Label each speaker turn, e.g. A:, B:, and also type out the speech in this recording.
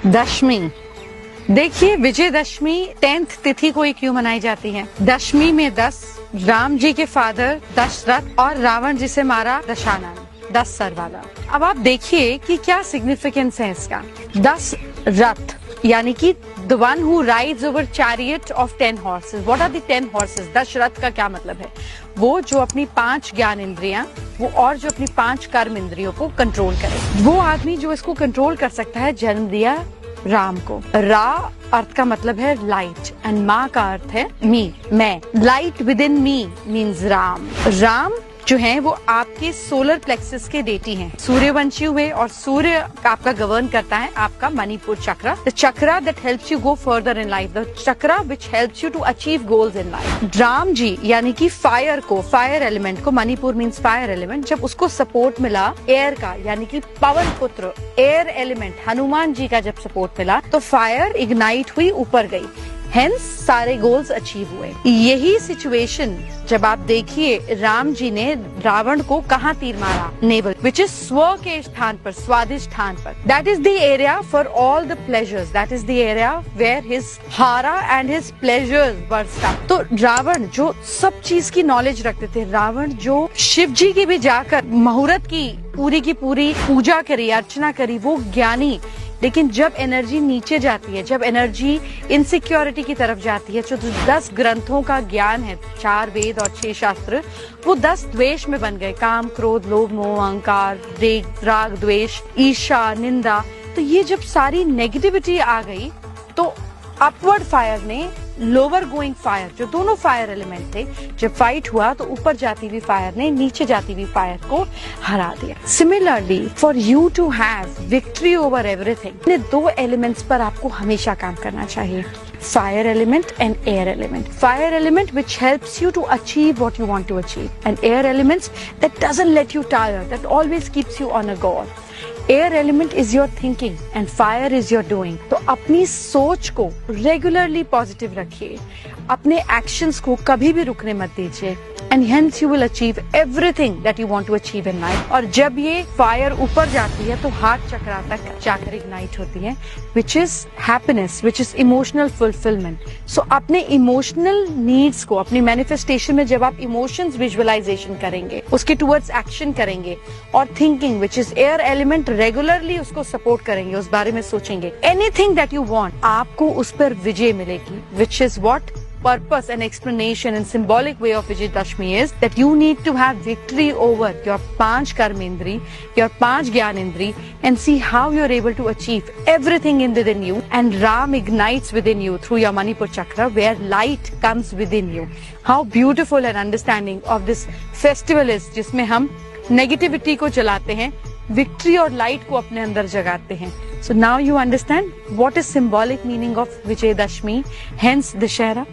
A: दशमी। देखिए विजयदशमी 10th तिथि को क्यों मनाई जाती है? दशमी में 10, राम जी के फादर दशरथ और रावण जी से मारा दशानन, 10 सर वाला। अब आप देखिए कि क्या सिग्निफिकेंस है इसका। 10 रथ यानी कि the one who rides over chariot of 10 horses. What are the 10 horses? Dasharath का क्या मतलब है? वो जो अपनी 5 ज्ञान इंद्रियां वो और जो अपनी 5 कर्म इंद्रियों को कंट्रोल करे, वो आदमी जो इसको कंट्रोल कर सकता है, जन्म दिया राम को। रा अर्थ का मतलब है लाइट एंड माँ का अर्थ है मी, मैं। Light with in me means Ram. Ram जो है वो आपके सोलर प्लेक्सस के डेटी हैं, सूर्यवंशी हुए, और सूर्य आपका गवर्न करता है आपका मणिपुर चक्र, the chakra that helps you go further in life, the chakra which helps you to achieve goals in life. Ram ji यानी कि फायर को, फायर एलिमेंट को, मणिपुर मीन्स फायर एलिमेंट, जब उसको सपोर्ट मिला एयर का यानी कि पवन पुत्र एयर एलिमेंट हनुमान जी का जब सपोर्ट मिला तो फायर इग्नाइट हुई, ऊपर गई, हेंस सारे गोल्स अचीव हुए। यही सिचुएशन जब आप देखिए राम जी ने रावण को कहाँ तीर मारा, नेवल, विच इज स्व के स्थान पर, स्वादिष्ट स्थान पर। That is the area for all the pleasures, that is the area where his hurrah and his pleasures burst up. तो रावण जो सब चीज की नॉलेज रखते थे, रावण जो शिव जी की भी जाकर मुहूर्त की पूरी पूजा करी, अर्चना करी, वो ज्ञानी। लेकिन जब एनर्जी नीचे जाती है, जब एनर्जी इनसिक्योरिटी की तरफ जाती है, जो 10 ग्रंथों का ज्ञान है, 4 वेद और 6 शास्त्र, वो 10 द्वेष में बन गए, काम, क्रोध, लोभ, मोह, अहंकार, राग, द्वेष, ईर्ष्या, निंदा। तो ये जब सारी नेगेटिविटी आ गई तो अपवर्ड फायर ने लोअर गोइंग फायर, जो दोनों फायर एलिमेंट थे, जब फाइट हुआ तो ऊपर जाती हुई फायर ने नीचे जाती हुई फायर को हरा दिया। Similarly for you to have victory over everything, इन 2 एलिमेंट्स पर आपको हमेशा काम करना चाहिए, fire element and air element. Fire element which helps you to achieve what you want to achieve, and air elements that doesn't let you tire, that always keeps you on a goal. Air element is your thinking and fire is your doing. तो अपनी सोच को regularly positive रखिए, अपने actions को कभी भी रुकने मत दीजिए, and hence you will achieve everything that you want to achieve in life. और जब ये फायर ऊपर जाती है तो हार्ट चक्रा तक जाकर इग्नाइट होती है, which is happiness, which is emotional fulfillment. So अपने इमोशनल नीड्स को, अपनी मैनिफेस्टेशन में जब आप इमोशंस विजुअलाइजेशन करेंगे, उसके टुवर्ड्स एक्शन करेंगे, और thinking which is air element regularly उसको सपोर्ट करेंगे, उस बारे में सोचेंगे, एनीथिंग दैट यू वांट, आपको उस पर विजय मिलेगी, which is what purpose and explanation and symbolic way of Vijayadashmi is, that you need to have victory over your 5 karmendri, your 5 gyanendri, and see how you are able to achieve everything within you, and Ram ignites within you through your Manipur chakra, where light comes within you. How beautiful and understanding of this festival is, जिसमें हम negativity को जलाते हैं, victory और light को अपने अंदर जगाते हैं। So now you understand what is symbolic meaning of Vijayadashmi, hence Dussehra.